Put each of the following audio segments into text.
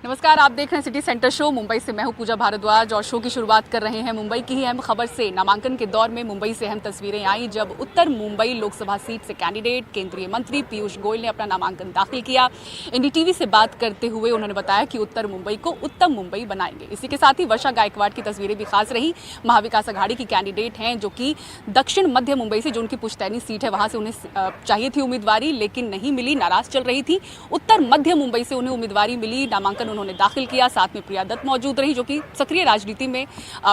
नमस्कार, आप देख रहे हैं सिटी सेंटर शो। मुंबई से मैं हूं पूजा भारद्वाज और शो की शुरुआत कर रहे हैं मुंबई की ही अहम खबर से। नामांकन के दौर में मुंबई से अहम तस्वीरें आई जब उत्तर मुंबई लोकसभा सीट से कैंडिडेट केंद्रीय मंत्री पीयूष गोयल ने अपना नामांकन दाखिल किया। एनडीटीवी से बात करते हुए उन्होंने बताया कि उत्तर मुंबई को उत्तम मुंबई बनाएंगे। इसी के साथ ही वर्षा गायकवाड़ की तस्वीरें भी खास रही। महाविकास अघाड़ी की कैंडिडेट हैं जो कि दक्षिण मध्य मुंबई से, जो उनकी पुश्तैनी सीट है, वहां से उन्हें चाहिए थी उम्मीदवारी लेकिन नहीं मिली, नाराज चल रही थी। उत्तर मध्य मुंबई से उन्हें उम्मीदवारी मिली, नामांकन उन्होंने दाखिल किया। साथ में प्रिया दत्त मौजूद रही जो कि सक्रिय राजनीति में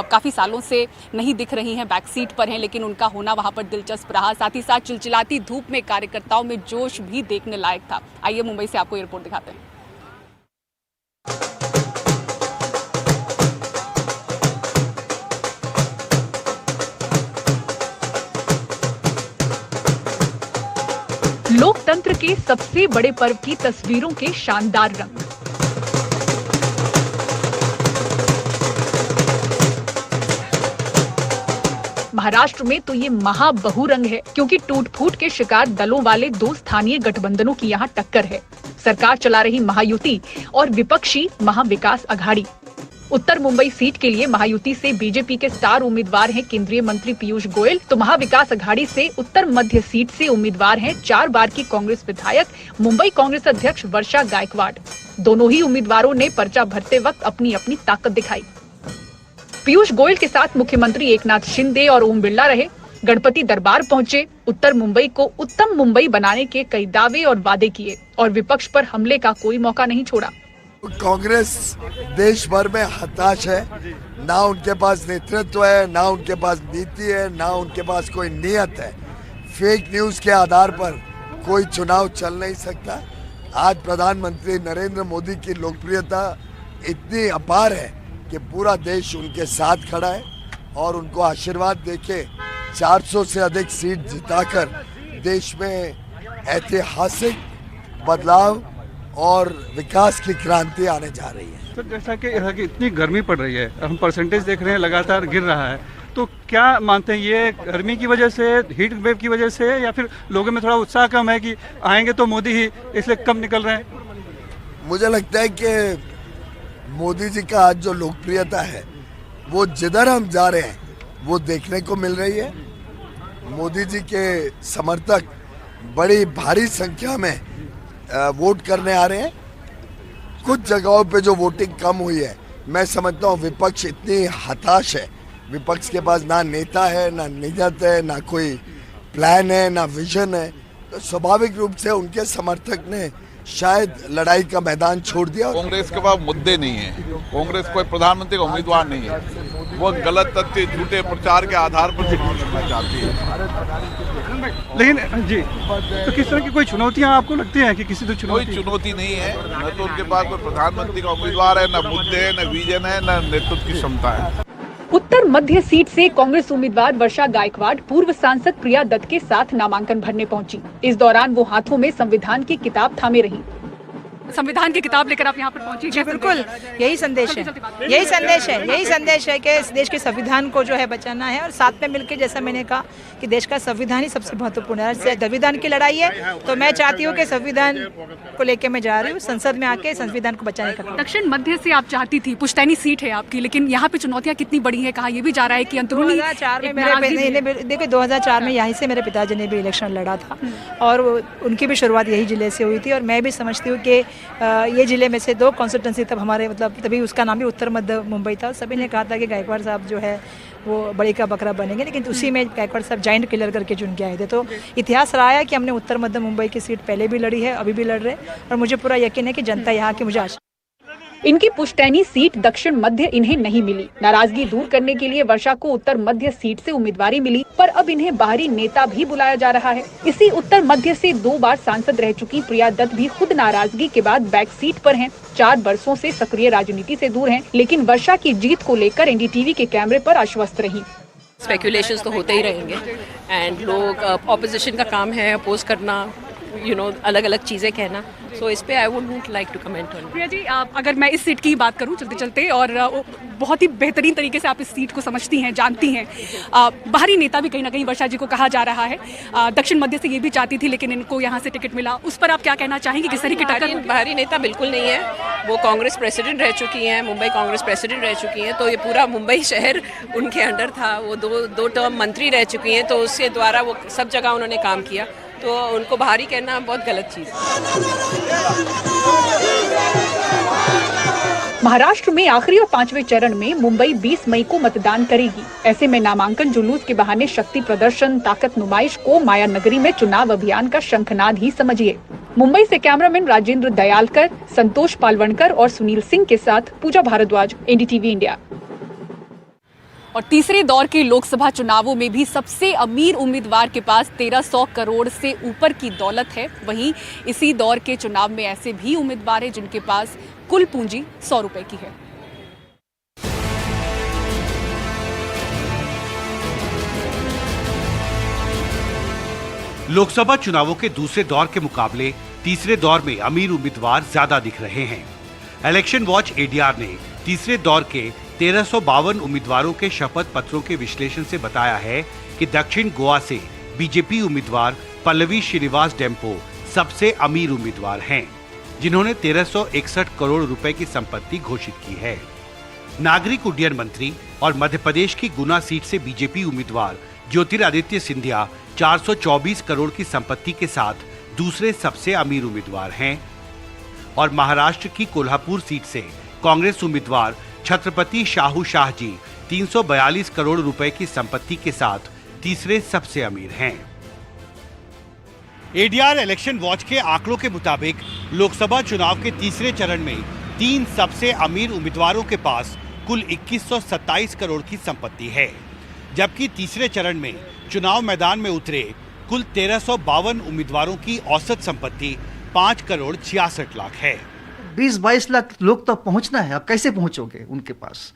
काफी सालों से नहीं दिख रही हैं, बैक सीट पर हैं, लेकिन उनका होना वहां पर दिलचस्प रहा। साथ ही साथ चिलचिलाती धूप में कार्यकर्ताओं में जोश भी देखने लायक था। आइए मुंबई से आपको ये रिपोर्ट दिखाते हैं। लोकतंत्र के सबसे बड़े पर्व की तस्वीरों के शानदार रंग। महाराष्ट्र में तो ये महाबहुरंग है क्योंकि टूट फूट के शिकार दलों वाले दो स्थानीय गठबंधनों की यहाँ टक्कर है। सरकार चला रही महायुति और विपक्षी महाविकास अघाड़ी। उत्तर मुंबई सीट के लिए महायुति से बीजेपी के स्टार उम्मीदवार हैं केंद्रीय मंत्री पीयूष गोयल, तो महाविकास अघाड़ी से उत्तर मध्य सीट से उम्मीदवार हैं 4 बार की कांग्रेस विधायक मुंबई कांग्रेस अध्यक्ष वर्षा गायकवाड़। दोनों ही उम्मीदवारों ने पर्चा भरते वक्त अपनी अपनी ताकत दिखाई। पीयूष गोयल के साथ मुख्यमंत्री एकनाथ शिंदे और ओम बिरला रहे। गणपति दरबार पहुंचे, उत्तर मुंबई को उत्तम मुंबई बनाने के कई दावे और वादे किए और विपक्ष पर हमले का कोई मौका नहीं छोड़ा। कांग्रेस देश भर में हताश है, ना उनके पास नेतृत्व है, ना उनके पास नीति है, ना उनके पास कोई नियत है। फेक न्यूज के आधार पर कोई चुनाव चल नहीं सकता। आज प्रधानमंत्री नरेंद्र मोदी की लोकप्रियता इतनी अपार है कि पूरा देश उनके साथ खड़ा है और उनको आशीर्वाद देके 400 से अधिक सीट जिताकर देश में ऐतिहासिक बदलाव और विकास की क्रांति आने जा रही है। तो जैसा कि इतनी गर्मी पड़ रही है, हम परसेंटेज देख रहे हैं लगातार गिर रहा है, तो क्या मानते हैं ये गर्मी की वजह से, हीट वेव की वजह से, या फिर लोगों में थोड़ा उत्साह कम है कि आएंगे तो मोदी ही, इसलिए कम निकल रहे हैं? मुझे लगता है कि मोदी जी का आज जो लोकप्रियता है वो जिधर हम जा रहे हैं वो देखने को मिल रही है। मोदी जी के समर्थक बड़ी भारी संख्या में वोट करने आ रहे हैं। कुछ जगहों पे जो वोटिंग कम हुई है, मैं समझता हूँ विपक्ष इतनी हताश है, विपक्ष के पास ना नेता है, ना नियत है, ना कोई प्लान है, ना विजन है, तो स्वाभाविक रूप से उनके समर्थक ने शायद लड़ाई का मैदान छोड़ दिया। कांग्रेस के पास मुद्दे नहीं है, कांग्रेस कोई प्रधानमंत्री का उम्मीदवार नहीं है, वो गलत तथ्य, झूठे प्रचार के आधार पर चुनाव लड़ना चाहती है। लेकिन जी, तो किस तरह की कोई चुनौतियां आपको लगती हैं कि किसी तो कोई चुनौती नहीं है, न तो उनके पास कोई प्रधानमंत्री का उम्मीदवार है, न मुद्दे है, न विजन है, न नेतृत्व की क्षमता है। उत्तर मध्य सीट से कांग्रेस उम्मीदवार वर्षा गायकवाड़ पूर्व सांसद प्रिया दत्त के साथ नामांकन भरने पहुंची। इस दौरान वो हाथों में संविधान की किताब थामे रही। संविधान की किताब लेकर आप यहाँ पर पहुंची? जी बिल्कुल, यही संदेश है, यही संदेश है कि इस देश के संविधान को जो है बचाना है और साथ में मिलकर, जैसा मैंने कहा कि देश का संविधान ही सबसे महत्वपूर्ण है। संविधान की लड़ाई है, तो मैं चाहती हूँ कि संविधान को लेकर मैं जा रही हूँ, संसद में आके संविधान को बचाने का। दक्षिण मध्य से आप चाहती थी, पुश्तैनी सीट है आपकी, लेकिन यहाँ पे चुनौतियाँ कितनी बड़ी है? कहा यह भी जा रहा है कि अंदरूनी 2004 में देखिए 2004 में यहीं से मेरे पिताजी ने भी इलेक्शन लड़ा था और उनकी भी शुरुआत यही जिले से हुई थी। और मैं भी समझती हूँ कि ये जिले में से 2 कॉन्स्टिट्यूंसी तब हमारे, मतलब तभी उसका नाम भी उत्तर मध्य मुंबई था। सभी ने कहा था कि गायकवाड़ साहब जो है वो बड़ी का बकरा बनेंगे, लेकिन उसी में गायकवाड़ साहब जाइंट किलर करके चुन के आए थे। तो इतिहास रहा है कि हमने उत्तर मध्य मुंबई की सीट पहले भी लड़ी है, अभी भी लड़ रहे हैं और मुझे पूरा यकीन है कि जनता यहाँ की मुझे आशा। इनकी पुश्तैनी सीट दक्षिण मध्य इन्हें नहीं मिली। नाराजगी दूर करने के लिए वर्षा को उत्तर मध्य सीट से उम्मीदवारी मिली, पर अब इन्हें बाहरी नेता भी बुलाया जा रहा है। इसी उत्तर मध्य से 2 बार सांसद रह चुकी प्रिया दत्त भी खुद नाराजगी के बाद बैक सीट पर हैं। 4 वर्षों से सक्रिय राजनीति से दूर हैं, लेकिन वर्षा की जीत को लेकर एनडीटीवी के कैमरे पर आश्वस्त रही। स्पेकुलेशंस तो होते ही रहेंगे एंड लोग, ऑपोजिशन का काम है अपोज करना, अलग अलग चीज़ें कहना। सो इस पे I wouldn't like to comment on. Priya ji, अगर मैं इस सीट की बात करूं चलते चलते, और बहुत ही बेहतरीन तरीके से आप इस सीट को समझती हैं, जानती हैं, बाहरी नेता भी कहीं ना कहीं वर्षा जी को कहा जा रहा है। दक्षिण मध्य से ये भी चाहती थी लेकिन इनको यहाँ से टिकट मिला, उस पर आप क्या कहना चाहेंगे? किस तरीके बाहरी नेता बिल्कुल नहीं है। वो कांग्रेस प्रेसिडेंट रह चुकी हैं, मुंबई कांग्रेस प्रेसिडेंट रह चुकी हैं, तो ये पूरा मुंबई शहर उनके अंडर था। वो दो टर्म मंत्री रह चुकी हैं, तो उसके द्वारा वो सब जगह उन्होंने काम किया, तो उनको बाहरी कहना बहुत गलत चीज़ है। महाराष्ट्र में आखिरी और 5वें चरण में मुंबई 20 मई को मतदान करेगी। ऐसे में नामांकन जुलूस के बहाने शक्ति प्रदर्शन, ताकत नुमाइश को माया नगरी में चुनाव अभियान का शंखनाद ही समझिए। मुंबई से कैमरामैन राजेंद्र दयालकर, संतोष पालवणकर और सुनील सिंह के साथ पूजा भारद्वाज, एनडीटीवी इंडिया। और तीसरे दौर के लोकसभा चुनावों में भी सबसे अमीर उम्मीदवार के पास 1300 करोड़ से ऊपर की दौलत है। वहीं इसी दौर के चुनाव में ऐसे भी उम्मीदवार हैं जिनके पास कुल पूंजी 100 रुपए की है। लोकसभा चुनावों के दूसरे दौर के मुकाबले तीसरे दौर में अमीर उम्मीदवार ज्यादा दिख रहे हैं। इलेक्शन वॉच एडीआर ने तीसरे दौर के 1352 उम्मीदवारों के शपथ पत्रों के विश्लेषण से बताया है कि दक्षिण गोवा से बीजेपी उम्मीदवार पल्लवी श्रीनिवास डेम्पो सबसे अमीर उम्मीदवार हैं, जिन्होंने 1361 करोड़ रुपए की संपत्ति घोषित की है। नागरिक उड्डयन मंत्री और मध्य प्रदेश की गुना सीट से बीजेपी उम्मीदवार ज्योतिरादित्य सिंधिया 424 करोड़ की संपत्ति के साथ दूसरे सबसे अमीर उम्मीदवार हैं और महाराष्ट्र की कोल्हापुर सीट से कांग्रेस उम्मीदवार छत्रपति शाहू शाह जी 342 करोड़ रुपए की संपत्ति के साथ तीसरे सबसे अमीर हैं। एडीआर इलेक्शन वॉच के आंकड़ों के मुताबिक लोकसभा चुनाव के तीसरे चरण में 3 सबसे अमीर उम्मीदवारों के पास कुल 2127 करोड़ की संपत्ति है, जबकि तीसरे चरण में चुनाव मैदान में उतरे कुल 1352 उम्मीदवारों की औसत संपत्ति 5 करोड़ 66 लाख है। 20-22 लाख लोग तो पहुंचना है, आप कैसे पहुंचोगे उनके पास?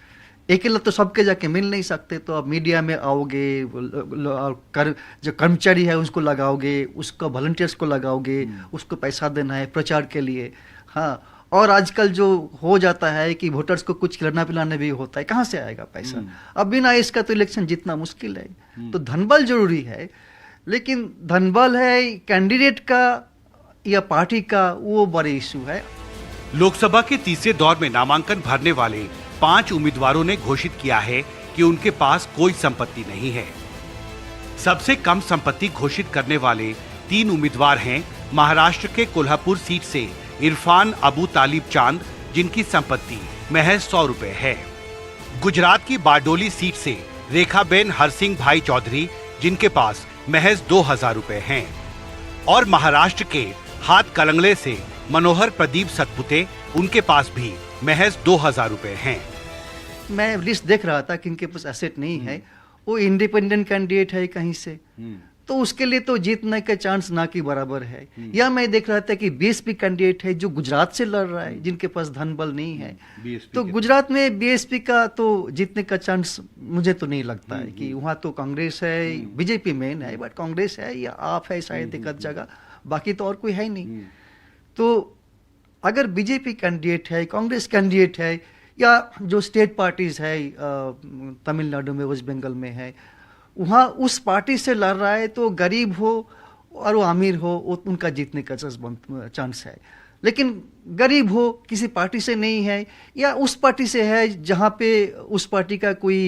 अकेला तो सबके जाके मिल नहीं सकते, तो आप मीडिया में आओगे, जो कर्मचारी है उसको लगाओगे, उसको वॉलंटियर्स को लगाओगे, उसको पैसा देना है प्रचार के लिए। हाँ, और आजकल जो हो जाता है कि वोटर्स को कुछ खिलाना पिलाना भी होता है, कहाँ से आएगा पैसा? अब बिना इसका तो इलेक्शन जीतना मुश्किल है। तो धनबल जरूरी है, लेकिन धनबल है कैंडिडेट का या पार्टी का, वो बड़े इशू है। लोकसभा के तीसरे दौर में नामांकन भरने वाले 5 उम्मीदवारों ने घोषित किया है कि उनके पास कोई संपत्ति नहीं है। सबसे कम संपत्ति घोषित करने वाले 3 उम्मीदवार हैं महाराष्ट्र के कोल्हापुर सीट से इरफान अबू तालिब चांद, जिनकी संपत्ति महज 100 रुपए है। गुजरात की बारडोली सीट से रेखाबेन हरसिंह भाई चौधरी, जिनके पास महज 2000 रुपए हैं, और महाराष्ट्र के हाथ कलंगले से मनोहर प्रदीप सतपुते, उनके पास भी महज 2000 रुपए हैं। मैं लिस्ट देख रहा था कि इनके पास एसेट नहीं है, वो इंडिपेंडेंट कैंडिडेट है कहीं से, तो उसके लिए तो जीतने का चांस ना के बराबर है। या मैं देख रहा था कि बीएसपी कैंडिडेट है जो गुजरात से लड़ रहा है, जिनके पास धन बल नहीं है, तो गुजरात में बीएसपी का तो जीतने का चांस मुझे तो नहीं लगता है कि वहाँ तो कांग्रेस है, बीजेपी मेन है, बट कांग्रेस है या आप है शायद एक जगह, बाकी तो और कोई है नहीं। तो अगर बीजेपी कैंडिडेट है, कांग्रेस कैंडिडेट है, या जो स्टेट पार्टीज है तमिलनाडु में, वेस्ट बंगाल में है, वहाँ उस पार्टी से लड़ रहा है, तो गरीब हो और वो अमीर हो, उनका जीतने का चांस है। लेकिन गरीब हो, किसी पार्टी से नहीं है, या उस पार्टी से है जहाँ पे उस पार्टी का कोई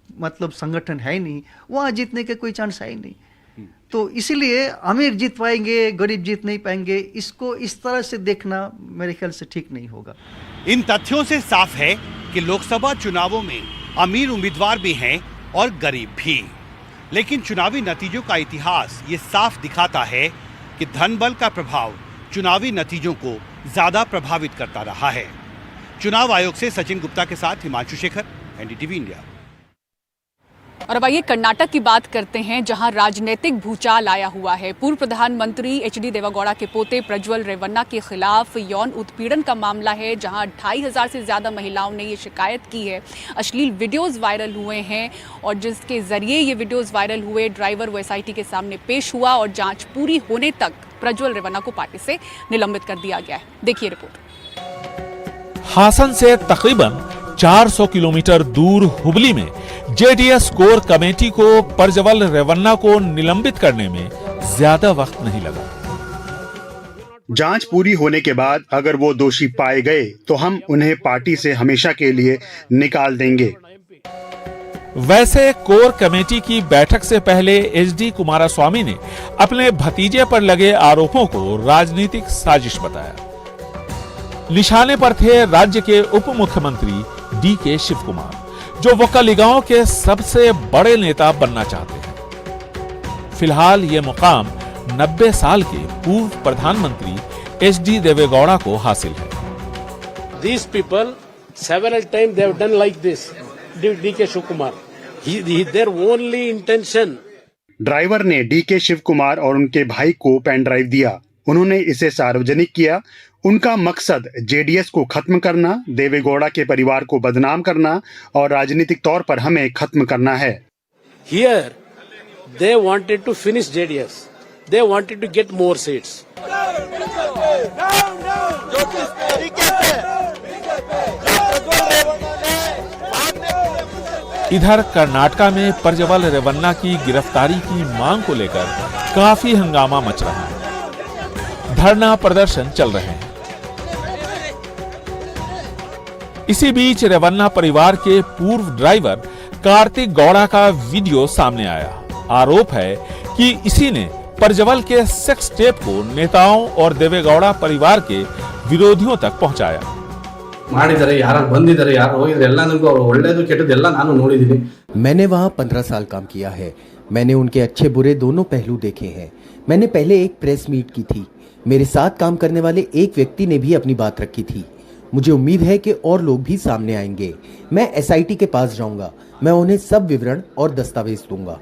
मतलब संगठन है नहीं, वहाँ जीतने का कोई चांस है ही नहीं। तो इसीलिए अमीर जीत पाएंगे, गरीब जीत नहीं पाएंगे, इसको इस तरह से देखना मेरे ख्याल से ठीक नहीं होगा। इन तथ्यों से साफ है कि लोकसभा चुनावों में अमीर उम्मीदवार भी हैं और गरीब भी, लेकिन चुनावी नतीजों का इतिहास ये साफ दिखाता है कि धनबल का प्रभाव चुनावी नतीजों को ज्यादा प्रभावित करता रहा है। चुनाव आयोग से सचिन गुप्ता के साथ हिमांशु शेखर, एनडीटीवी इंडिया। और अब आइए कर्नाटक की बात करते हैं, जहां राजनीतिक भूचाल आया हुआ है। पूर्व प्रधानमंत्री एचडी देवेगौड़ा के पोते प्रज्वल रेवन्ना के खिलाफ यौन उत्पीड़न का मामला है, जहां 2500 से ज्यादा महिलाओं ने ये शिकायत की है। अश्लील वीडियोस वायरल हुए हैं और जिसके जरिए ये वीडियोस वायरल हुए, ड्राइवर वो एसआईटी के सामने पेश हुआ और जांच पूरी होने तक प्रज्वल रेवन्ना को पार्टी से निलंबित कर दिया गया है। देखिए रिपोर्ट। हासन से तकरीबन 400 किलोमीटर दूर हुबली में जेडीएस कोर कमेटी को प्रज्वल रेवन्ना को निलंबित करने में ज्यादा वक्त नहीं लगा। जांच पूरी होने के बाद अगर वो दोषी पाए गए तो हम उन्हें पार्टी से हमेशा के लिए निकाल देंगे। वैसे कोर कमेटी की बैठक से पहले एचडी कुमारस्वामी ने अपने भतीजे पर लगे आरोपों को राजनीतिक साजिश बताया। निशाने पर थे राज्य के उप मुख्यमंत्री डीके शिव कुमार, जो वक्कलिगांव के सबसे बड़े नेता बनना चाहते हैं। फिलहाल ये मुकाम 90 साल के पूर्व प्रधानमंत्री एचडी देवेगौड़ा को हासिल है। These people several times they have done like this. DK Shiv Kumar, their only intention. Driver ने डीके शिव कुमार और उनके भाई को पेन ड्राइव दिया। उन्होंने इसे सार्वजनिक किया। उनका मकसद जेडीएस को खत्म करना, देवेगौड़ा के परिवार को बदनाम करना और राजनीतिक तौर पर हमें खत्म करना है। Here they wanted to finish JDS. They wanted to get more seats. इधर कर्नाटका में प्रज्वल रेवन्ना की गिरफ्तारी की मांग को लेकर काफी हंगामा मच रहा है। धरना प्रदर्शन चल रहे हैं। इसी बीच रेवन्ना परिवार के पूर्व ड्राइवर कार्तिक गौड़ा का वीडियो सामने आया। आरोप है कि इसी ने प्रज्वल के सेक्स टेप को नेताओं और देवेगौड़ा परिवार के विरोधियों तक पहुंचाया। मैंने वहाँ 15 साल काम किया है। मैंने उनके अच्छे बुरे दोनों पहलू देखे हैं। मैंने पहले एक प्रेस मीट की थी। मेरे साथ काम करने वाले एक व्यक्ति ने भी अपनी बात रखी थी। मुझे उम्मीद है कि और लोग भी सामने आएंगे। मैं एसआईटी के पास जाऊंगा। मैं उन्हें सब विवरण और दस्तावेज दूंगा।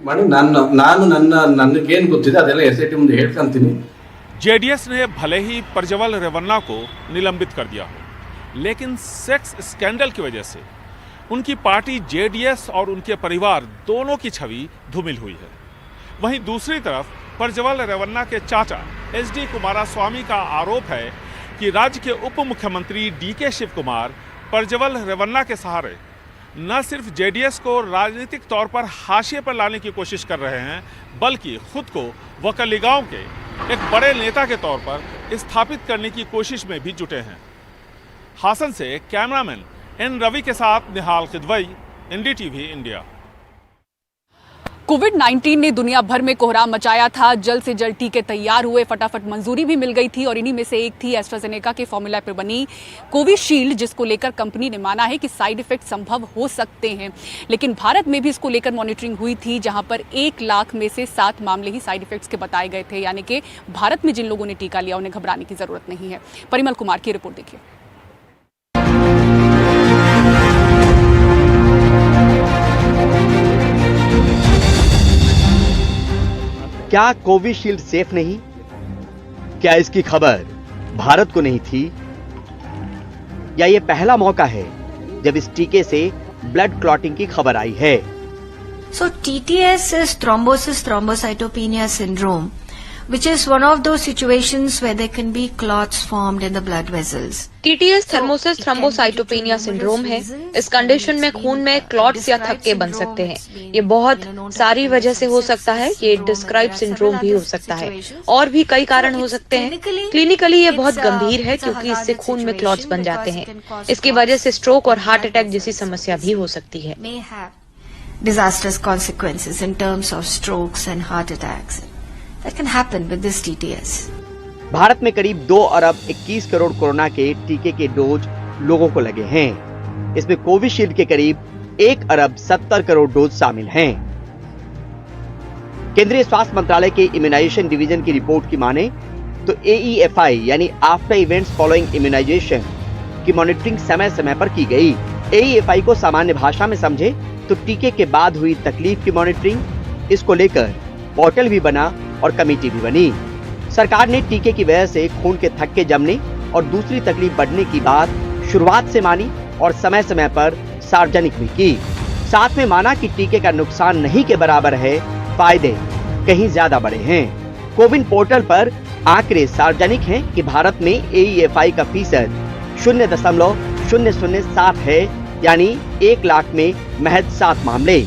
जेडीएस ने भले ही प्रज्वल रेवन्ना को निलंबित कर दिया हो, लेकिन सेक्स स्कैंडल की वजह से उनकी पार्टी जेडीएस और उनके परिवार दोनों की छवि धूमिल हुई है। वहीं दूसरी तरफ प्रज्वल रेवन्ना के चाचा एचडी कुमारस्वामी का आरोप है कि राज्य के उप मुख्यमंत्री डीके शिव कुमार प्रज्वल रेवन्ना के सहारे न सिर्फ जेडीएस को राजनीतिक तौर पर हाशिए पर लाने की कोशिश कर रहे हैं, बल्कि खुद को वक्कलिगांव के एक बड़े नेता के तौर पर स्थापित करने की कोशिश में भी जुटे हैं। हासन से कैमरामैन एन रवि के साथ निहाल किदवई, एनडीटीवी इंडिया। कोविड-19 ने दुनिया भर में कोहराम मचाया था। जल्द से जल्द टीके तैयार हुए, फटाफट मंजूरी भी मिल गई थी और इन्हीं में से एक थी एस्ट्राजेनेका के फॉर्मूला पर बनी कोविशील्ड, जिसको लेकर कंपनी ने माना है कि साइड इफेक्ट संभव हो सकते हैं। लेकिन भारत में भी इसको लेकर मॉनिटरिंग हुई थी, जहां पर 1 लाख में से 7 मामले ही साइड इफेक्ट्स के बताए गए थे। यानी कि भारत में जिन लोगों ने टीका लिया उन्हें घबराने की जरूरत नहीं है। परिमल कुमार की रिपोर्ट देखिए। क्या कोविशील्ड सेफ नहीं? क्या इसकी खबर भारत को नहीं थी? या ये पहला मौका है जब इस टीके से ब्लड क्लॉटिंग की खबर आई है? So TTS is thrombosis thrombocytopenia syndrome, which is one of those situations where there can be clots formed in the blood vessels. TTS thrombosis thrombocytopenia syndrome है। इस कंडीशन में खून में क्लॉट्स या थक्के बन सकते हैं। ये बहुत सारी वजह से हो सकता है। ये डिस्क्राइब सिंड्रोम भी हो सकता है और भी कई कारण हो सकते हैं। क्लिनिकली ये बहुत गंभीर है क्योंकि इससे खून में क्लॉट्स बन जाते हैं। इसकी वजह से स्ट्रोक और हार्ट अटैक जैसी समस्या भी हो सकती है। Disastrous consequences in terms of strokes and heart attacks that can happen with this TTS. Bharat में करीब 2 अरब 21 करोड़ कोरोना के टीके के डोज लोगों को लगे हैं। इसमें कोविशील्ड के करीब 1 अरब 70 करोड़ डोज शामिल हैं। केंद्रीय स्वास्थ्य मंत्रालय के इम्यूनाइजेशन डिवीजन की रिपोर्ट की माने तो AEFI यानी आफ्टर इवेंट्स फॉलोइंग इम्यूनाइजेशन की मॉनिटरिंग समय समय पर की गई। AEFI को सामान्य भाषा में समझे तो टीके के बाद हुई तकलीफ की मॉनिटरिंग। इसको लेकर पोर्टल भी बना और कमेटी भी बनी। सरकार ने टीके की वजह से खून के थक्के जमने और दूसरी तकलीफ बढ़ने की बात शुरुआत से मानी और समय समय पर सार्वजनिक भी की। साथ में माना कि टीके का नुकसान नहीं के बराबर है, फायदे कहीं ज्यादा बड़े हैं। कोविन पोर्टल पर आंकड़े सार्वजनिक हैं कि भारत में AEFI का फीसद 0.007 है, यानी 1 लाख में महज 7 मामले।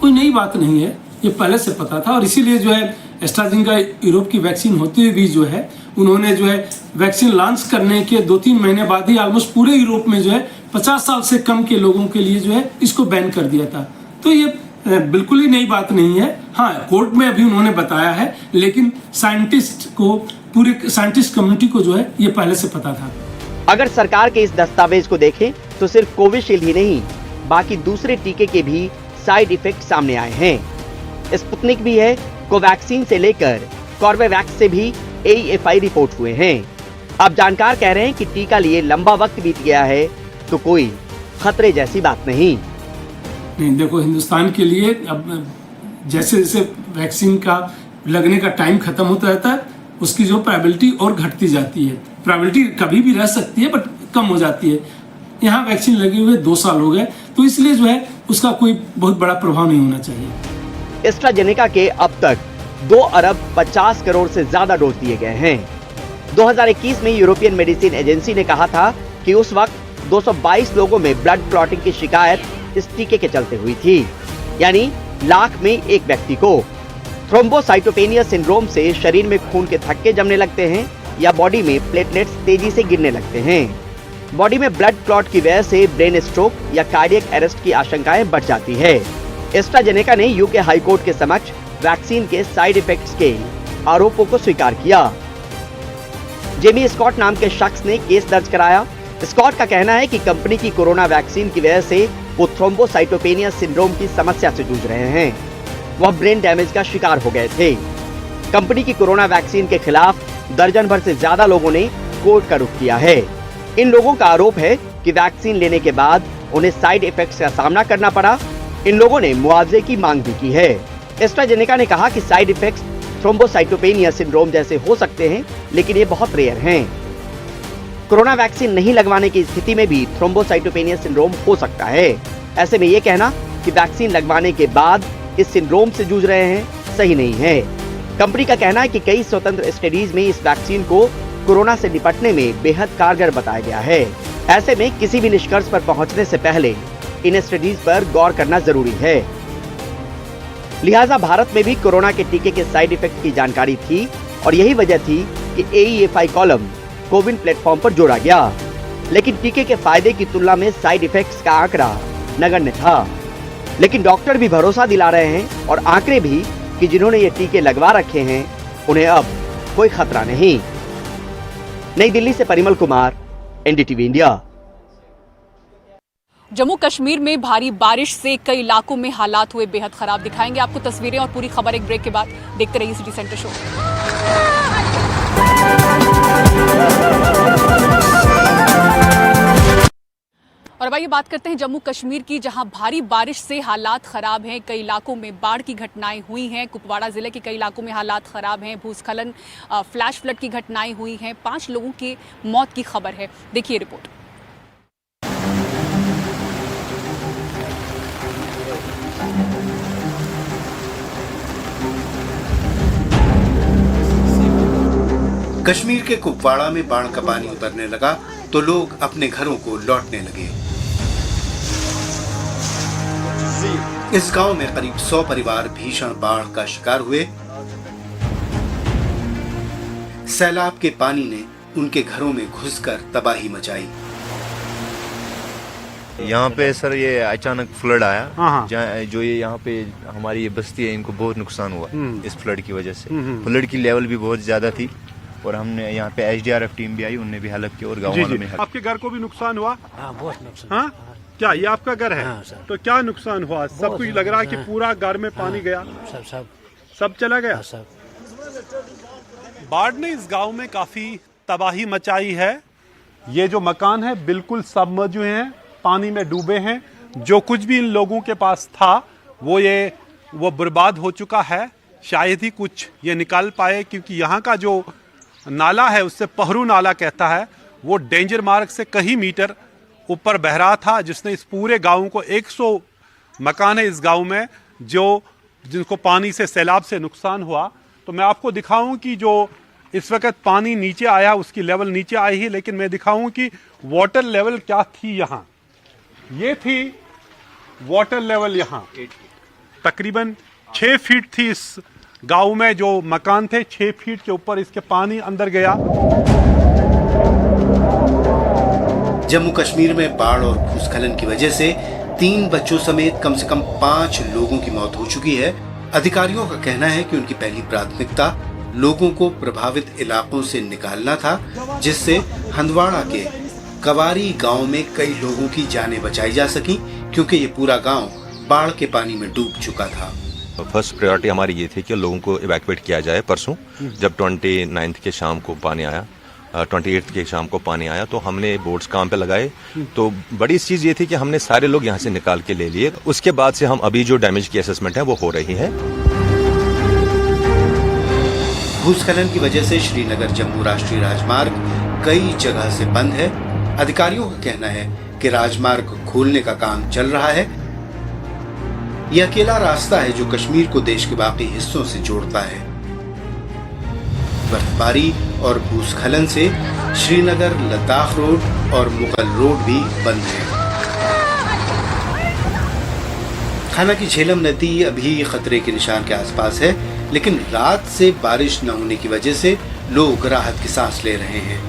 कोई नई बात नहीं है, ये पहले से पता था और इसीलिए जो है एस्ट्राजेनेका यूरोप की वैक्सीन होती हुई भी जो है उन्होंने जो है वैक्सीन लॉन्च करने के 2-3 महीने बाद ही ऑलमोस्ट पूरे यूरोप में जो है 50 साल से कम के लोगों के लिए जो है इसको बैन कर दिया था। तो ये बिल्कुल ही नई बात नहीं है। हाँ, कोर्ट में अभी उन्होंने बताया है, लेकिन साइंटिस्ट को, पूरे साइंटिस्ट कम्युनिटी को जो है ये पहले से पता था। अगर सरकार के इस दस्तावेज को देखें तो सिर्फ कोविशील्ड ही नहीं, बाकी दूसरे टीके के भी साइड इफेक्ट सामने आए हैं। स्पुतनिक भी है, कोवैक्सीन से लेकर कॉर्बेवैक्स से भी AEFI रिपोर्ट हुए हैं। अब जानकार कह रहे हैं कि टीका लिए लंबा वक्त बीत गया है तो कोई खतरे जैसी बात नहीं। देखो, हिंदुस्तान के लिए अब जैसे जैसे वैक्सीन का लगने का टाइम खत्म होता रहता है, उसकी जो प्रोबेबिलिटी और घटती जाती है। प्रोबेबिलिटी कभी भी रह सकती है, बट कम हो जाती है। यहाँ वैक्सीन लगे हुए 2 साल हो गए, तो इसलिए जो है उसका कोई बहुत बड़ा प्रभाव नहीं होना चाहिए। एस्ट्राजेनेका के अब तक 2 अरब 50 करोड़ से ज्यादा डोज दिए गए हैं। 2021 में यूरोपियन मेडिसिन एजेंसी ने कहा था कि उस वक्त 222 लोगों में ब्लड क्लॉटिंग की शिकायत इस टीके के चलते हुई थी, यानी लाख में एक व्यक्ति को। थ्रोम्बोसाइटोपेनिया सिंड्रोम से शरीर में खून के थक्के जमने लगते हैं या बॉडी में प्लेटलेट्स तेजी से गिरने लगते हैं। बॉडी में ब्लड क्लॉट की वजह से ब्रेन स्ट्रोक या कार्डियक अरेस्ट की आशंकाएं बढ़ जाती है। एस्ट्राजेनेका ने यूके हाई कोर्ट के समक्ष वैक्सीन के साइड इफेक्ट्स के आरोपों को स्वीकार किया। जेमी स्कॉट नाम के शख्स ने केस दर्ज कराया। स्कॉट का कहना है कि कंपनी की कोरोना वैक्सीन की वजह से वो थ्रोम्बोसाइटोपेनिया सिंड्रोम की समस्या से जूझ रहे हैं। वह ब्रेन डैमेज का शिकार हो गए थे। कंपनी की कोरोना वैक्सीन के खिलाफ दर्जन भर से ज्यादा लोगों ने कोर्ट का रुख किया है। इन लोगों का आरोप है कि वैक्सीन लेने के बाद उन्हें साइड इफेक्ट्स का सामना करना पड़ा। इन लोगों ने मुआवजे की मांग भी की है। एस्ट्राजेनेका ने कहा कि साइड इफेक्ट्स थ्रोम्बोसाइटोपेनिया सिंड्रोम जैसे हो सकते हैं, लेकिन ये बहुत रेयर हैं। कोरोना वैक्सीन नहीं लगवाने की स्थिति में भी थ्रोम्बोसाइटोपेनिया सिंड्रोम हो सकता है। ऐसे में ये कहना कि वैक्सीन लगवाने के बाद इस सिंड्रोम से जूझ रहे हैं सही नहीं है। कंपनी का कहना है कि कई स्वतंत्र स्टडीज में इस वैक्सीन को कोरोना से निपटने में बेहद कारगर बताया गया है। ऐसे में किसी भी निष्कर्ष पर पहुंचने से पहले इन स्टडीज पर गौर करना जरूरी है। लिहाजा भारत में भी कोरोना के टीके के साइड इफेक्ट की जानकारी थी और यही वजह थी कि AEFI कॉलम कोविन प्लेटफॉर्म पर जोड़ा गया। लेकिन टीके के फायदे की तुलना में साइड इफेक्ट्स का आंकड़ा नगण्य था। लेकिन डॉक्टर भी भरोसा दिला रहे हैं और आंकड़े भी कि जिन्होंने ये टीके लगवा रखे हैं उन्हें अब कोई खतरा नहीं। नई दिल्ली से परिमल कुमार, NDTV इंडिया। जम्मू कश्मीर में भारी बारिश से कई इलाकों में हालात हुए बेहद खराब। दिखाएंगे आपको तस्वीरें और पूरी खबर एक ब्रेक के बाद। देखते रहिए सिटी सेंटर शो। और अब आइए बात करते हैं जम्मू कश्मीर की, जहां भारी बारिश से हालात खराब हैं। कई इलाकों में बाढ़ की घटनाएं हुई हैं। कुपवाड़ा जिले के कई इलाकों में हालात खराब हैं। भूस्खलन, फ्लैश फ्लड की घटनाएं हुई हैं। 5 लोगों की मौत की खबर है। देखिए रिपोर्ट। कश्मीर के कुपवाड़ा में बाढ़ का पानी उतरने लगा तो लोग अपने घरों को लौटने लगे। इस गांव में करीब 100 परिवार भीषण बाढ़ का शिकार हुए। सैलाब के पानी ने उनके घरों में घुसकर तबाही मचाई। यहाँ पे सर ये अचानक फ्लड आया, जो ये यहाँ पे हमारी ये बस्ती है, इनको बहुत नुकसान हुआ इस फ्लड की वजह से। फ्लड की लेवल भी बहुत ज्यादा थी और हमने यहाँ पे SDRF टीम भी आई, उनने भी हेल्प की और गाँव वालों ने। आपके घर को भी नुकसान हुआ? हाँ, बहुत नुकसान। हाँ, क्या ये आपका घर है? हाँ, तो क्या नुकसान हुआ? सब कुछ लग रहा है कि पूरा घर में पानी गया, सब चला गया। बाढ़ ने इस गांव में काफी तबाही मचाई है। ये जो मकान है बिल्कुल सबमर्ज हुए हैं, पानी में डूबे हैं। जो कुछ भी इन लोगों के पास था वो बर्बाद हो चुका है। शायद ही कुछ ये निकाल पाए, क्योंकि यहाँ का जो नाला है उससे पहरू नाला कहता है, वो डेंजर मार्ग से कई मीटर ऊपर बह रहा था, जिसने इस पूरे गांव को 100 मकान है इस गांव में जिनको पानी से, सैलाब से नुकसान हुआ। तो मैं आपको दिखाऊं कि जो इस वक्त पानी नीचे आया, उसकी लेवल नीचे आई है, लेकिन मैं दिखाऊं कि वाटर लेवल क्या थी। यहाँ ये थी वाटर लेवल, यहाँ तकरीबन 6 फीट थी इस गांव में जो मकान थे 6 फीट के ऊपर इसके पानी अंदर गया। जम्मू कश्मीर में बाढ़ और भूस्खलन की वजह से 3 बच्चों समेत कम से कम 5 लोगों की मौत हो चुकी है। अधिकारियों का कहना है कि उनकी पहली प्राथमिकता लोगों को प्रभावित इलाकों से निकालना था, जिससे हंदवाड़ा के कवारी गांव में कई लोगों की जानें बचाई जा सकी, क्योंकि ये पूरा गांव बाढ़ के पानी में डूब चुका था। फर्स्ट प्रायोरिटी हमारी ये थी कि लोगों को इवैक्यूएट किया जाए। परसों जब 29 के शाम को पानी आया, 28 के शाम को पानी आया, तो हमने बोट्स काम पे लगाए। तो बड़ी चीज़ ये थी कि हमने सारे लोग यहाँ से निकाल के ले लिए। उसके बाद से हम अभी जो डैमेज की असेसमेंट है वो हो रही है। भूस्खलन की वजह से श्रीनगर जम्मू राष्ट्रीय राजमार्ग कई जगह से बंद है। अधिकारियों का कहना है कि राजमार्ग खोलने का काम चल रहा है। यह अकेला रास्ता है जो कश्मीर को देश के बाकी हिस्सों से जोड़ता है। बर्फबारी और भूस्खलन से श्रीनगर लद्दाख रोड और मुगल रोड भी बंद है। हालांकि झेलम नदी अभी खतरे के निशान के आसपास है, लेकिन रात से बारिश न होने की वजह से लोग राहत की सांस ले रहे हैं।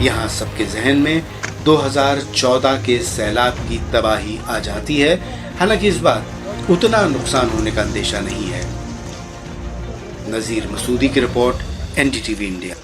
यहाँ सबके जहन में 2014 के सैलाब की तबाही आ जाती है। हालांकि इस बार उतना नुकसान होने का अंदेशा नहीं है। नजीर मसूदी की रिपोर्ट, NDTV इंडिया।